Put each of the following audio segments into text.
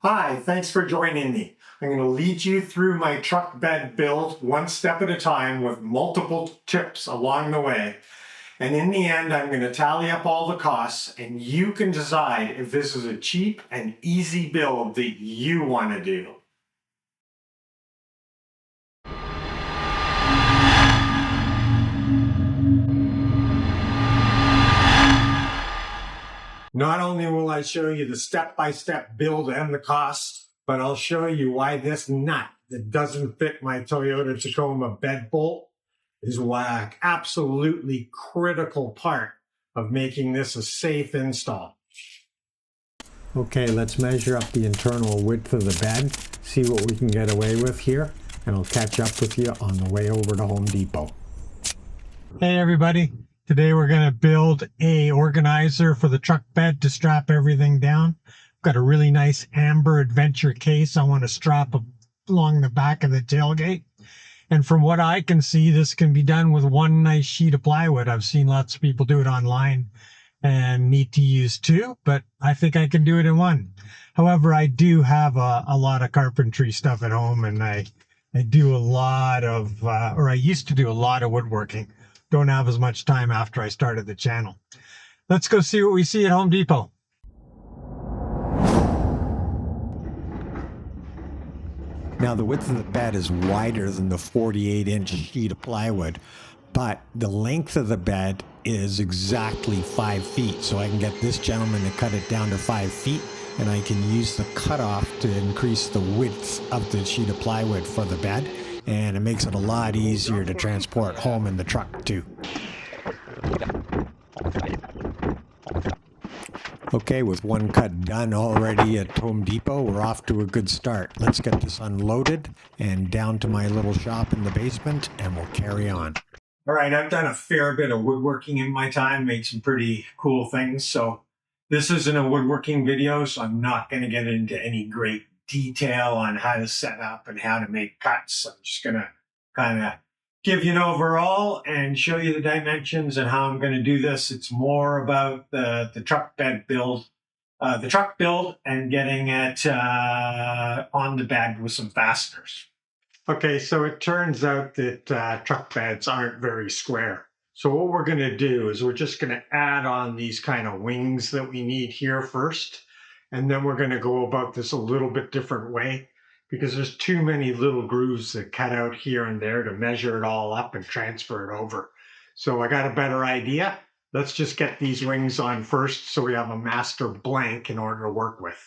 Hi, thanks for joining me. I'm going to lead you through my truck bed build one step at a time with multiple tips along the way. And in the end, I'm going to tally up all the costs and you can decide if this is a cheap and easy build that you want to do. Not only will I show you the step-by-step build and the cost, but I'll show you why this nut that doesn't fit my Toyota Tacoma bed bolt is an absolutely critical part of making this a safe install. Okay, let's measure up the internal width of the bed, see what we can get away with here, and I'll catch up with you on the way over to Home Depot. Hey everybody. Today we're going to build a organizer for the truck bed to strap everything down. I've got a really nice amber adventure case I want to strap along the back of the tailgate. And from what I can see, this can be done with one nice sheet of plywood. I've seen lots of people do it online and need to use two, but I think I can do it in one. However, I do have a lot of carpentry stuff at home, and I do a lot of, I used to do a lot of woodworking. Don't have as much time after I started the channel. Let's go see what we see at Home Depot. Now the width of the bed is wider than the 48-inch sheet of plywood, but the length of the bed is exactly 5 feet. So I can get this gentleman to cut it down to 5 feet, and I can use the cutoff to increase the width of the sheet of plywood for the bed. And it makes it a lot easier to transport home in the truck too. Okay, with one cut done already at Home Depot, we're off to a good start. Let's get this unloaded and down to my little shop in the basement, and we'll carry on. All right, I've done a fair bit of woodworking in my time, made some pretty cool things. So this isn't a woodworking video, so I'm not going to get into any great detail on how to set up and how to make cuts. I'm just going to kind of give you an overall and show you the dimensions and how I'm going to do this. It's more about the truck bed build, and getting it on the bed with some fasteners. Okay, so it turns out that truck beds aren't very square. So what we're going to do is we're just going to add on these kind of wings that we need here first. And then we're going to go about this a little bit different way because there's too many little grooves that cut out here and there to measure it all up and transfer it over. So I got a better idea. Let's just get these wings on first so we have a master blank in order to work with.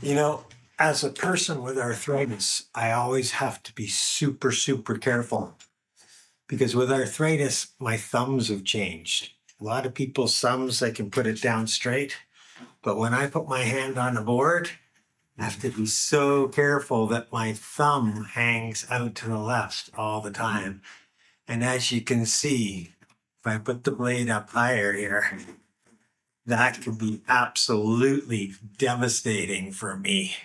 You know, as a person with arthritis, I always have to be super, super careful because with arthritis, my thumbs have changed. A lot of people's thumbs, they can put it down straight, but when I put my hand on the board, I have to be so careful that my thumb hangs out to the left all the time. And as you can see, if I put the blade up higher here, that could be absolutely devastating for me.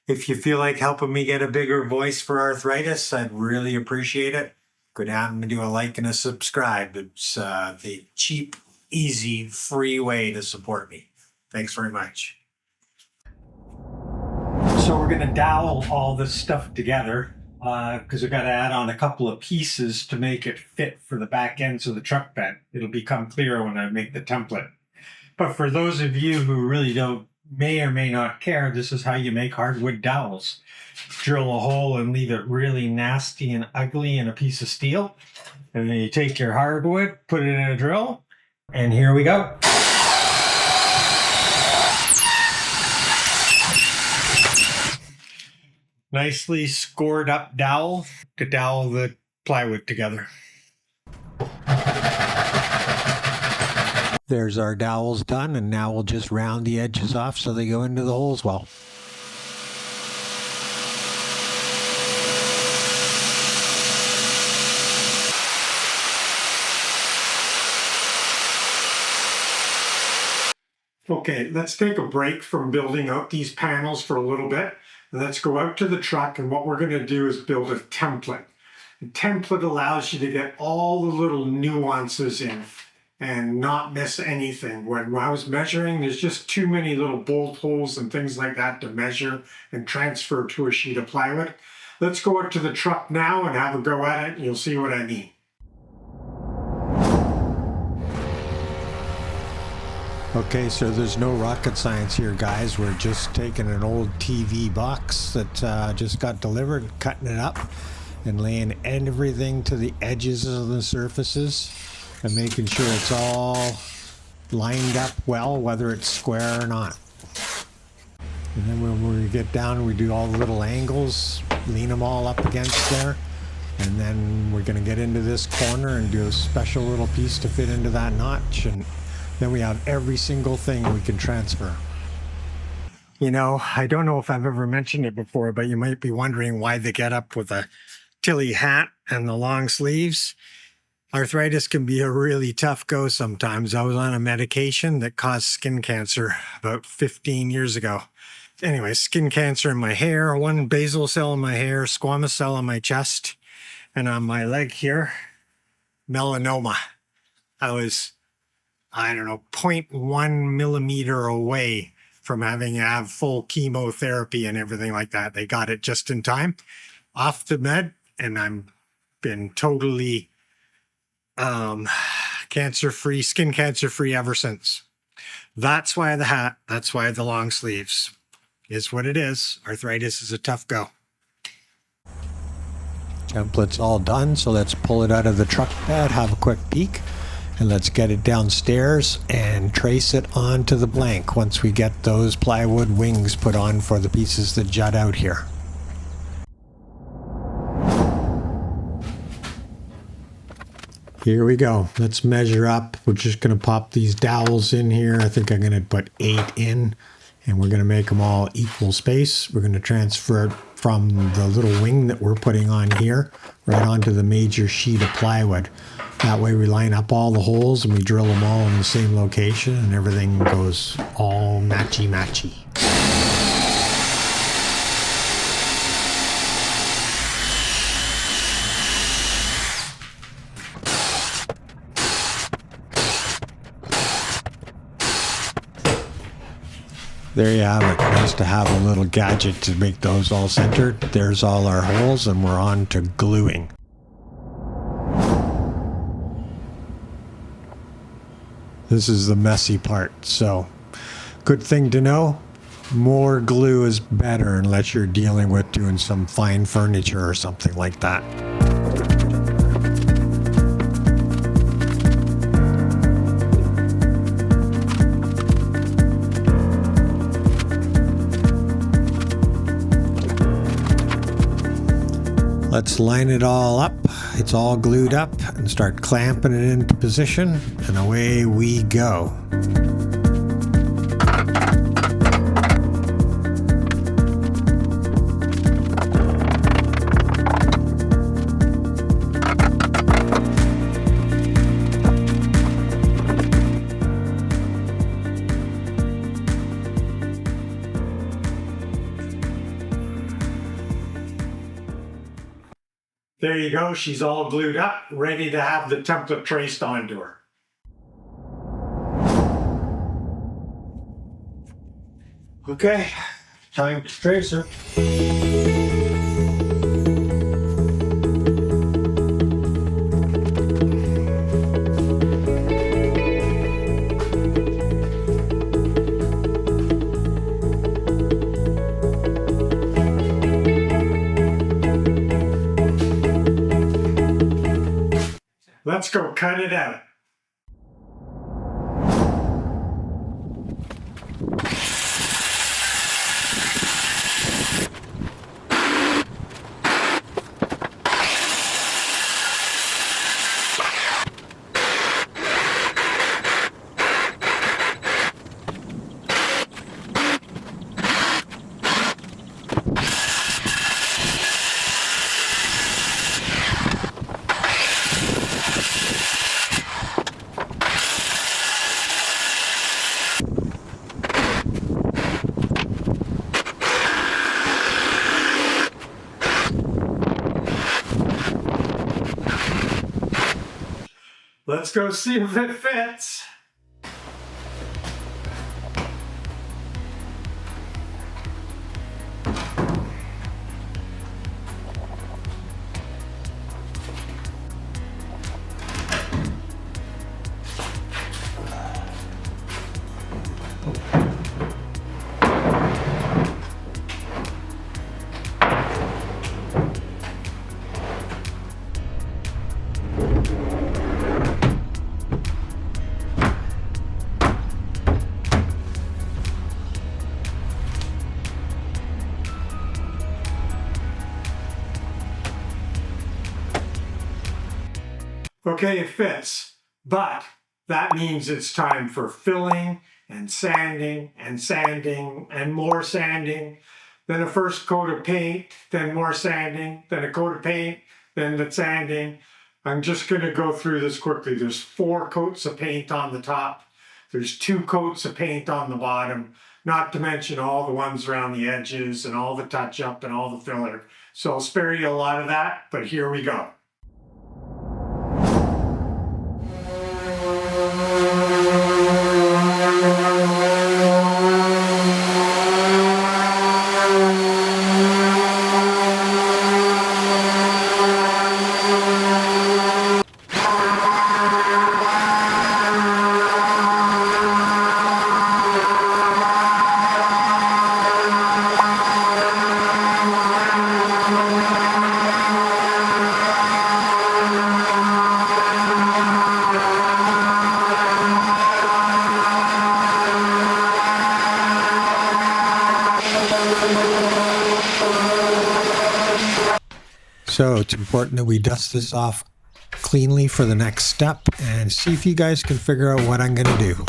If you feel like helping me get a bigger voice for arthritis, I'd really appreciate it. Go down and do a like and a subscribe. It's the cheap, easy, free way to support me. Thanks very much. So we're going to dowel all this stuff together because we've got to add on a couple of pieces to make it fit for the back ends of the truck bed. It'll become clearer when I make the template. But for those of you who really may or may not care, this is how you make hardwood dowels. Drill a hole and leave it really nasty and ugly in a piece of steel. And then you take your hardwood, put it in a drill, and here we go. Nicely scored up dowel to dowel the plywood together. There's our dowels done, and now we'll just round the edges off so they go into the holes well. Okay, let's take a break from building out these panels for a little bit. Let's go out to the truck, and what we're going to do is build a template. A template allows you to get all the little nuances in and not miss anything. When I was measuring, there's just too many little bolt holes and things like that to measure and transfer to a sheet of plywood. Let's go out to the truck now and have a go at it, and you'll see what I mean. Okay, so there's no rocket science here, guys. We're just taking an old TV box that just got delivered, cutting it up, and laying everything to the edges of the surfaces and making sure it's all lined up well, whether it's square or not. And then when we get down, we do all the little angles, lean them all up against there. And then we're going to get into this corner and do a special little piece to fit into that notch. And then we have every single thing we can transfer. You know, I don't know if I've ever mentioned it before, but you might be wondering why they get up with a Tilly hat and the long sleeves. Arthritis can be a really tough go sometimes. I was on a medication that caused skin cancer about 15 years ago. Anyway, skin cancer in my hair, one basal cell in my hair, squamous cell on my chest, and on my leg here, melanoma. I was, I don't know, 0.1 millimeter away from having to have full chemotherapy and everything like that. They got it just in time, off the med, and I'm been totally cancer-free, skin cancer-free ever since. That's why the hat, that's why the long sleeves is what it is. Arthritis is a tough go. Template's all done, so let's pull it out of the truck bed, have a quick peek, and let's get it downstairs and trace it onto the blank once we get those plywood wings put on for the pieces that jut out here. Here we go. Let's measure up. We're just going to pop these dowels in here. I think I'm going to put 8 in, and we're going to make them all equal space. We're going to transfer it from the little wing that we're putting on here right onto the major sheet of plywood. That way we line up all the holes and we drill them all in the same location, and everything goes all matchy-matchy. There you have it. Nice to have a little gadget to make those all centered. There's all our holes, and we're on to gluing. This is the messy part, so good thing to know. More glue is better unless you're dealing with doing some fine furniture or something like that. Let's line it all up. It's all glued up, and start clamping it into position, and away we go. There you go. She's all glued up, ready to have the template traced onto her. Okay, time to trace her. Let's go cut it out. let's go see if it fits. Okay, it fits, but that means it's time for filling and sanding and more sanding, then a first coat of paint, then more sanding, then a coat of paint, then the sanding. I'm just going to go through this quickly. There's 4 coats of paint on the top. There's 2 coats of paint on the bottom, not to mention all the ones around the edges and all the touch-up and all the filler. So I'll spare you a lot of that, but here we go. So it's important that we dust this off cleanly for the next step and see if you guys can figure out what I'm going to do.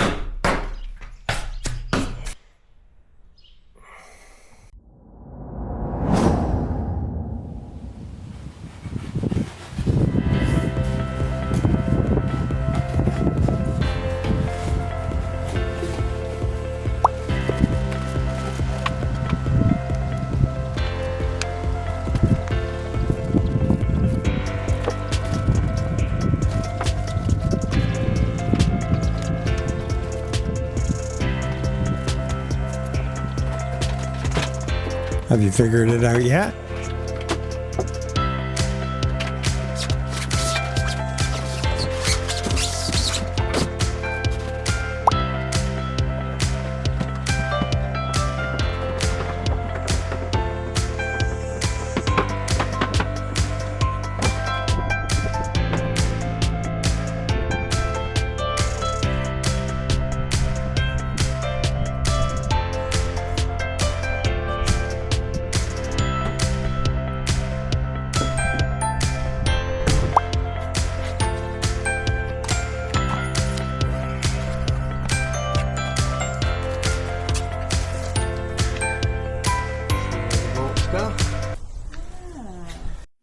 Have you figured it out yet?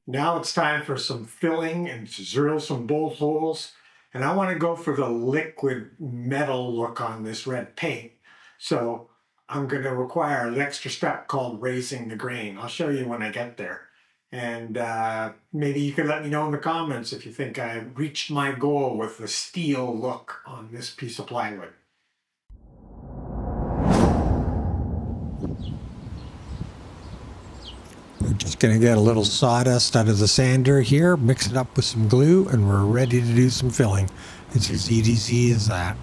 Now it's time for some filling and to drill some bolt holes. And I want to go for the liquid metal look on this red paint. So I'm going to require an extra step called raising the grain. I'll show you when I get there. And maybe you can let me know in the comments if you think I reached my goal with the steel look on this piece of plywood. We're just going to get a little sawdust out of the sander here, mix it up with some glue, and we're ready to do some filling. It's as easy as that.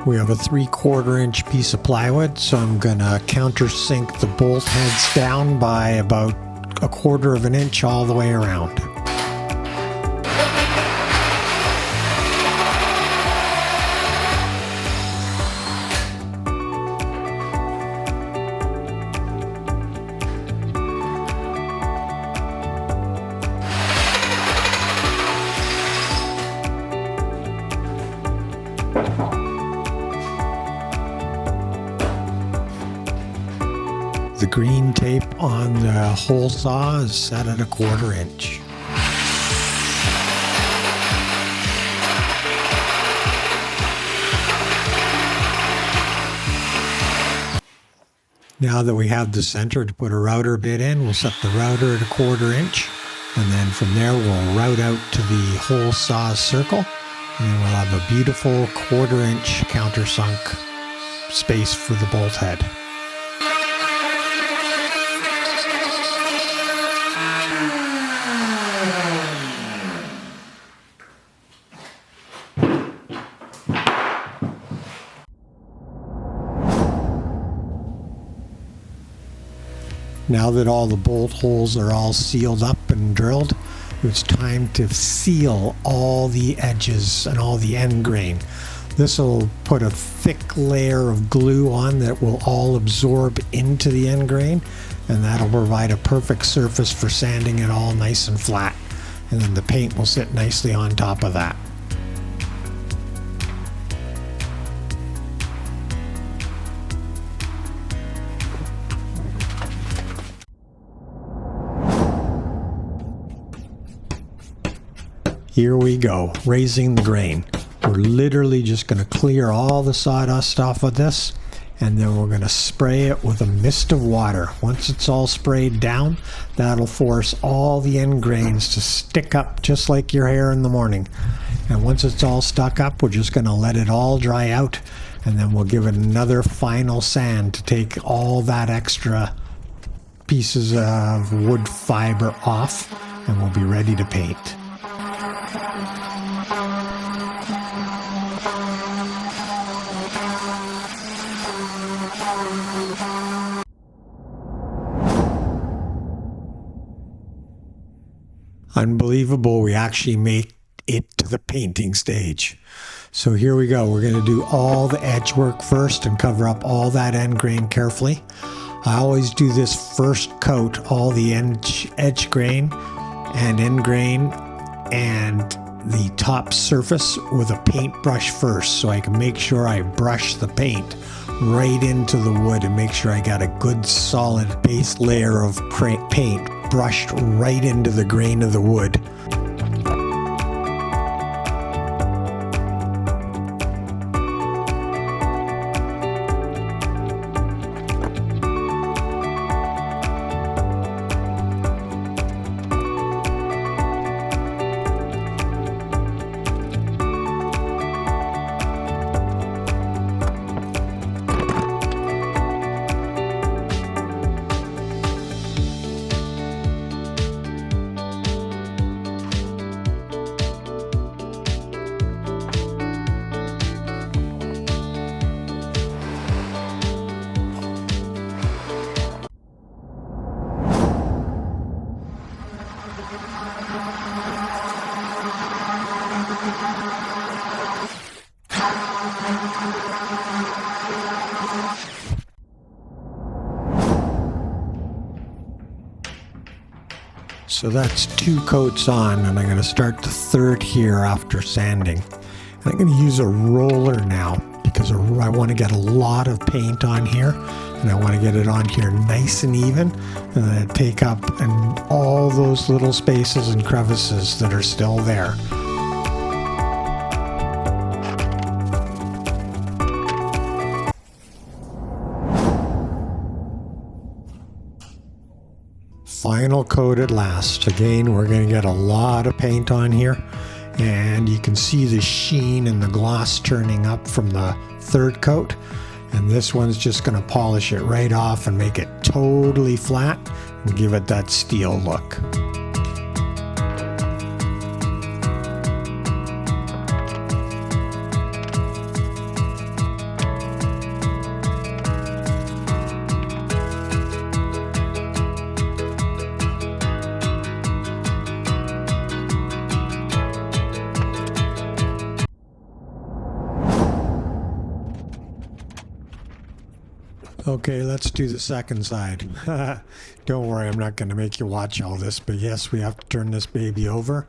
We have a 3/4 inch piece of plywood, so I'm gonna countersink the bolt heads down by about 1/4 of an inch all the way around. The green tape on the hole saw is set at 1/4 inch. Now that we have the center to put a router bit in, we'll set the router at 1/4 inch, and then from there we'll route out to the hole saw circle, and then we'll have a beautiful 1/4 inch countersunk space for the bolt head. Now that all the bolt holes are all sealed up and drilled, it's time to seal all the edges and all the end grain. This will put a thick layer of glue on that will all absorb into the end grain, and that'll provide a perfect surface for sanding it all nice and flat. And then the paint will sit nicely on top of that. Here we go, raising the grain. We're literally just going to clear all the sawdust off of this, and then we're going to spray it with a mist of water. Once it's all sprayed down, that'll force all the end grains to stick up just like your hair in the morning. And once it's all stuck up, we're just going to let it all dry out, and then we'll give it another final sand to take all that extra pieces of wood fiber off, and we'll be ready to paint. Unbelievable, we actually made it to the painting stage. So here we go. We're going to do all the edge work first and cover up all that end grain carefully. I always do this first coat, all the edge grain and end grain and the top surface with a paintbrush first, so I can make sure I brush the paint right into the wood and make sure I got a good solid base layer of paint brushed right into the grain of the wood. So that's 2 coats on, and I'm going to start the third here after sanding. And I'm going to use a roller now because I want to get a lot of paint on here, and I want to get it on here nice and even, and then take up and all those little spaces and crevices that are still there. Final coat at last. Again, we're going to get a lot of paint on here, and you can see the sheen and the gloss turning up from the third coat, and this one's just going to polish it right off and make it totally flat and give it that steel look. Okay, let's do the second side. Don't worry, I'm not going to make you watch all this, but yes, we have to turn this baby over.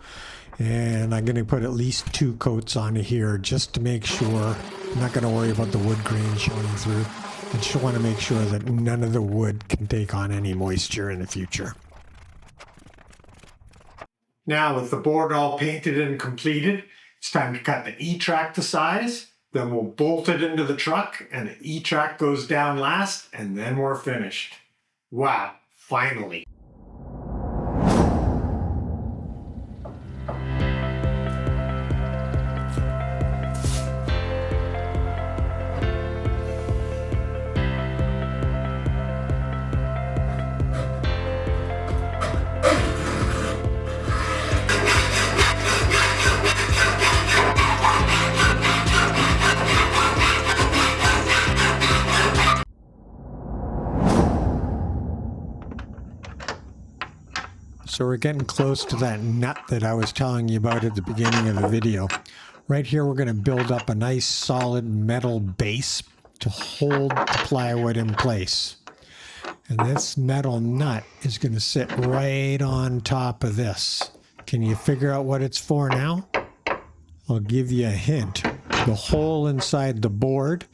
And I'm going to put at least 2 coats on here just to make sure. I'm not going to worry about the wood grain showing through. I just want to make sure that none of the wood can take on any moisture in the future. Now with the board all painted and completed, it's time to cut the E-track to size. Then we'll bolt it into the truck and the E-track goes down last, and then we're finished. Wow, finally. So we're getting close to that nut that I was telling you about at the beginning of the video. Right here we're going to build up a nice solid metal base to hold the plywood in place. And this metal nut is going to sit right on top of this. Can you figure out what it's for now? I'll give you a hint. The hole inside the board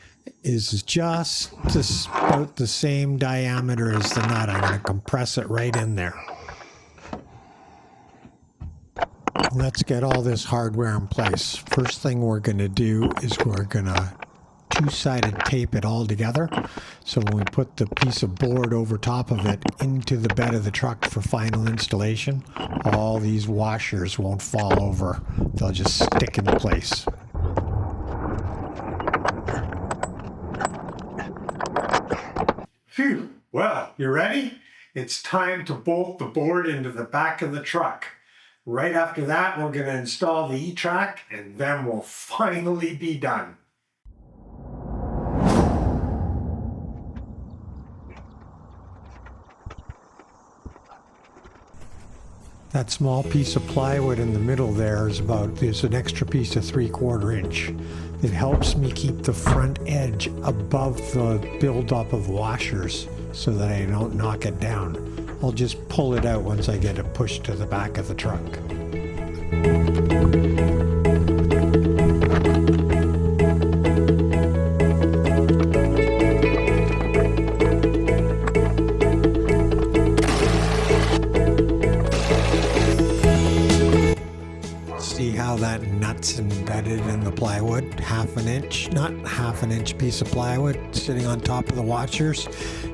is just about the same diameter as the nut. I'm going to compress it right in there. Let's get all this hardware in place. First thing we're going to do is we're going to 2-sided tape it all together. So when we put the piece of board over top of it into the bed of the truck for final installation, all these washers won't fall over. They'll just stick in place. Phew, well, you ready? It's time to bolt the board into the back of the truck. Right after that, we're going to install the E-track, and then we'll finally be done. That small piece of plywood in the middle there is there's an extra piece of 3/4 inch. It helps me keep the front edge above the buildup of washers so that I don't knock it down. I'll just pull it out once I get it pushed to the back of the truck. See how that nut's embedded in the plywood? Half an inch, not half an inch piece of plywood sitting on top of the washers.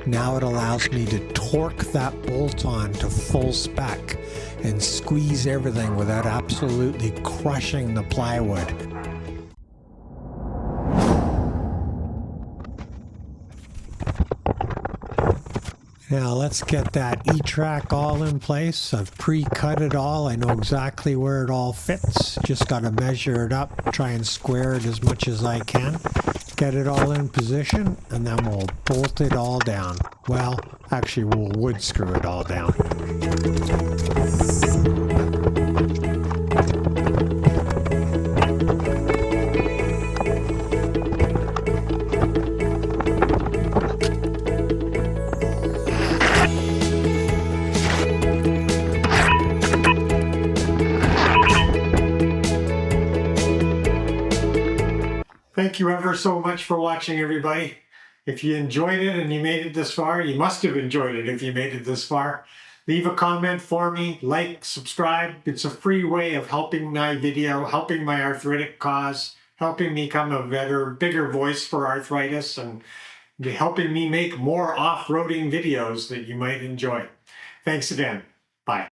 Now it allows me to torque that bolt on to full spec and squeeze everything without absolutely crushing the plywood. Now let's get that E-track all in place. I've pre-cut it all. I know exactly where it all fits. Just got to measure it up, try and square it as much as I can. Get it all in position, and then we'll bolt it all down. Well, actually we'll wood screw it all down. Thank you ever so much for watching, everybody. If you enjoyed it and you made it this far, you must have enjoyed it if you made it this far. Leave a comment for me, like, subscribe. It's a free way of helping my video, helping my arthritic cause, helping me become a bigger voice for arthritis, and helping me make more off-roading videos that you might enjoy. Thanks again. Bye.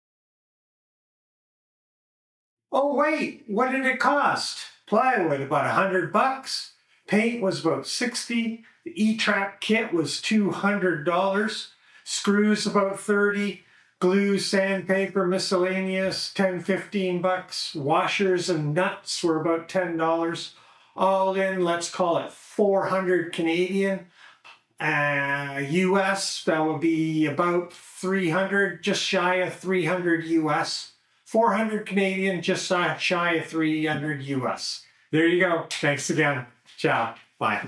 Oh wait, what did it cost? Plywood about $100. Paint was about $60. The E-track kit was $200. Screws about $30. Glue, sandpaper, miscellaneous, $10–15. Washers and nuts were about $10. All in, let's call it $400 Canadian. US, that would be about 300, just shy of 300 US. 400 Canadian, just shy of 300 US. There you go. Thanks again. Ciao. Bye.